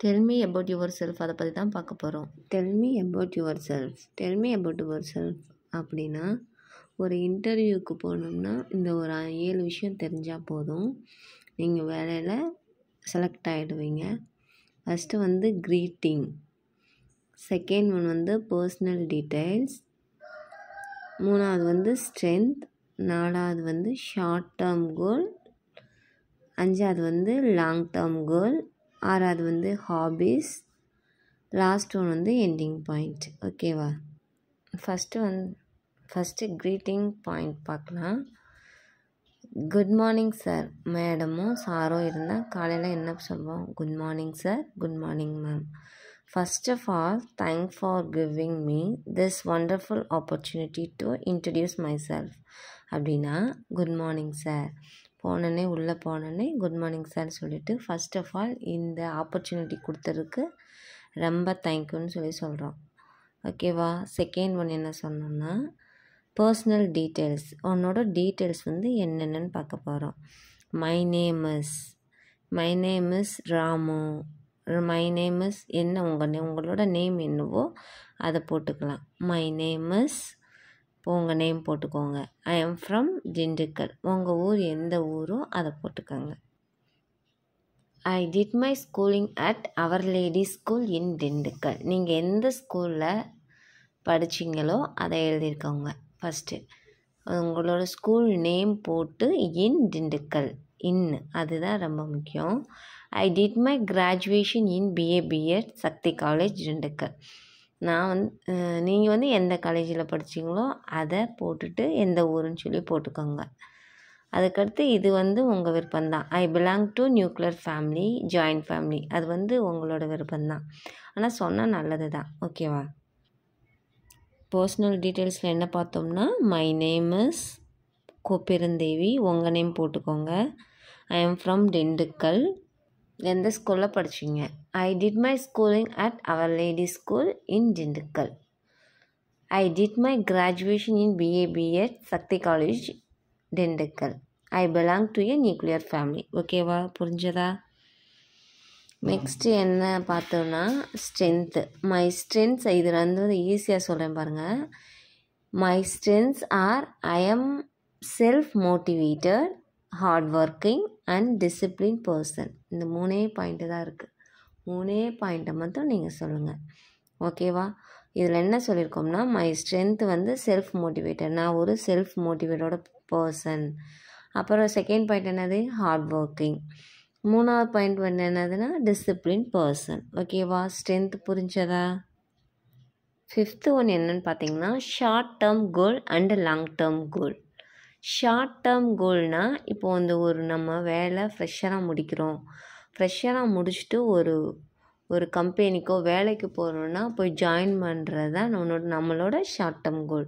Tell me about your self, அதை பற்றி தான் பார்க்க போகிறோம். Tell me about your self. Tell me about your self அப்படின்னா, ஒரு இன்டர்வியூவுக்கு போனோம்னா இந்த ஒரு 7 விஷயம் தெரிஞ்சால் போதும், நீங்கள் வேலையில் செலக்ட் ஆகிடுவீங்க. ஃபஸ்ட்டு வந்து க்ரீட்டிங், செகண்ட் ஒன் வந்து பர்சனல் டீட்டெயில்ஸ், மூணாவது வந்து ஸ்ட்ரென்த், நாலாவது வந்து ஷார்ட் டேர்ம் கோல், அஞ்சாவது வந்து லாங் டேர்ம் கோல், ஆறாவது வந்து ஹாபீஸ், லாஸ்ட் ஒன் வந்து எண்டிங் பாயிண்ட். ஓகேவா? ஃபஸ்ட்டு க்ரீட்டிங் பாயிண்ட் பார்க்கலாம். குட் மார்னிங் சார், மேடமோ சாரோ இருந்தால் காலையில் என்ன சொல்வோம்? Good morning sir, good morning ma'am. First of all, thank for giving me this wonderful opportunity to introduce my self அப்படின்னா, குட் மார்னிங் சார். உள்ளே போனோடனே குட் மார்னிங் சார் சொல்லிவிட்டு, ஃபஸ்ட் ஆஃப் ஆல் இந்த ஆப்பர்ச்சுனிட்டி கொடுத்ததுக்கு ரொம்ப தேங்க்யூன்னு சொல்கிறோம். ஓகேவா? செகண்ட் ஒன் என்ன சொன்னோம்னா, பர்சனல் டீட்டெயில்ஸ். உன்னோட டீட்டெயில்ஸ் வந்து என்னென்னு பார்க்க போகிறோம். My name is Ramu. My name is என்ன, உங்களோட நேம் என்னவோ அதை போட்டுக்கலாம். மை நேம் இஸ், உங்கள் நேம் போட்டுக்கோங்க. I am from Dindigul. உங்கள் ஊர் எந்த ஊரோ அதை போட்டுக்கோங்க. I did my schooling at our lady school in Dindigul. நீங்கள் எந்த ஸ்கூலில் படிச்சிங்களோ அதை எழுதியிருக்கோங்க. ஃபஸ்ட்டு உங்களோட ஸ்கூல் நேம் போட்டு இன் திண்டுக்கல், அதுதான் ரொம்ப முக்கியம். I did my graduation in BA BEd Sakthi college Dindigul. நீங்கள் வந்து எந்த காலேஜில் படிச்சிங்களோ அதை போட்டுட்டு எந்த ஊருன்னு சொல்லி போட்டுக்கோங்க. அதுக்கடுத்து இது வந்து உங்கள் விருப்பம்தான். I belong to nuclear family, joint family. அது வந்து உங்களோட விருப்பம்தான், ஆனால் சொன்னால் நல்லது தான். ஓகேவா? பர்சனல் டீட்டெயில்ஸில் என்ன பார்த்தோம்னா, மை நேம் இஸ் கோப்பெருந்தேவி. உங்கள் நேம் போட்டுக்கோங்க. I am from Dindigul. எந்த ஸ்கூலில் படிச்சிங்க? I did my schooling at our lady school in Dindigul. I did my graduation in BA BEd Sakthi college Dindigul. I belong to a nuclear family. ஓகேவா? புரிஞ்சதா? Next என்ன பார்த்தோன்னா, strength. My strengths, இது வந்து ஈஸியாக சொல்கிறேன் பாருங்கள். My strengths are I am self motivated, hard working and discipline person. இந்த 3 பாயிண்ட்டு தான் இருக்குது. 3 பாயிண்ட்டை மட்டும் நீங்கள் சொல்லுங்கள். ஓகேவா? இதில் என்ன சொல்லியிருக்கோம்னா, மை ஸ்ட்ரென்த் வந்து செல்ஃப் மோட்டிவேட்டட். நான் ஒரு செல்ஃப் மோட்டிவேட்டோட பர்சன். அப்புறம் செகண்ட் பாயிண்ட் என்னது? Hard working. 3வது பாயிண்ட் வந்து என்னதுன்னா, டிசிப்ளின் பர்சன். ஓகேவா? ஸ்ட்ரென்த் புரிஞ்சதா? 5th ஒன் என்னன்னு பார்த்தீங்கன்னா, short term goal and long term goal. Short term கோல்னால், இப்போது வந்து நம்ம வேலை ஃப்ரெஷ்ஷராக முடிக்கிறோம். ஃப்ரெஷ்ஷராக முடிச்சுட்டு ஒரு கம்பெனிக்கோ வேலைக்கு போகிறோன்னா போய் ஜாயின் பண்ணுறது தான் நம்மளோட ஷார்ட் டேர்ம் கோல்.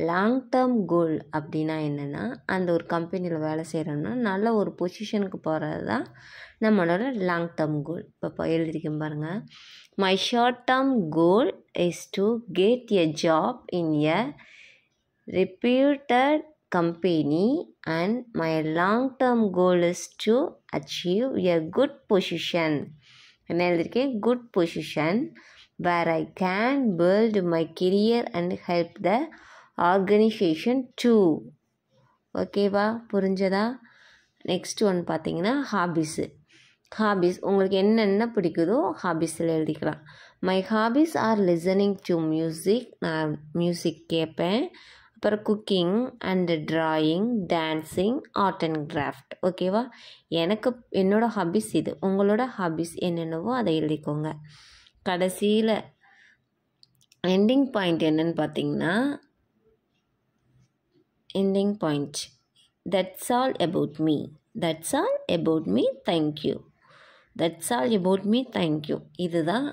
லாங் டேர்ம் கோல் அப்படின்னா என்னென்னா, அந்த ஒரு கம்பெனியில் வேலை செய்கிறோன்னா நல்ல ஒரு பொசிஷனுக்கு போகிறது தான் நம்மளோட லாங் டேர்ம் கோல். இப்போ எழுதிருக்கேன் பாருங்கள். My short term goal is to get a job in a reputed company and my long term goal is to achieve a good position. என்ன எழுதிருக்கேன்? good position where I can build my career and help the organization too. ஓகேவா? புரிஞ்சதா? Next one பார்த்தீங்கன்னா, hobbies உங்களுக்கு என்னென்ன பிடிக்குதோ ஹாபீஸில் எழுதிக்கலாம். My hobbies are listening to music. நான் music கேட்பேன். அப்புறம் cooking and drawing, dancing, art and craft. ஓகேவா? என்னோடய ஹாபீஸ் இது. உங்களோட ஹாபீஸ் என்னென்னவோ அதை எழுதிக்கோங்க. கடைசியில் எண்டிங் பாயிண்ட் என்னன்னு பார்த்தீங்கன்னா, ending point that's all about me. That's all about me, thank you. That's all about me, thank you. இதுதான்.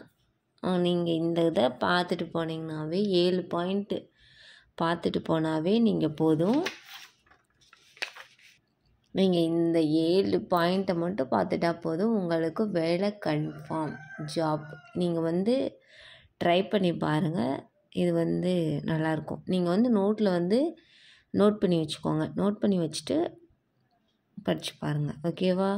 நீங்கள் இந்த இதை பார்த்துட்டு போனீங்கன்னாவே 7 பாயிண்ட்டு பார்த்துட்டு போனாவே நீங்கள் போதும். நீங்கள் இந்த 7 பாயிண்ட்டை மட்டும் பார்த்துட்டா போதும், உங்களுக்கு வேலை கன்ஃபார்ம் ஜாப். நீங்கள் வந்து ட்ரை பண்ணி பாருங்கள். இது வந்து நல்லாயிருக்கும். நீங்கள் வந்து நோட் பண்ணி வச்சுக்கோங்க. நோட் பண்ணி வச்சுட்டு படித்து பாருங்கள். ஓகேவா?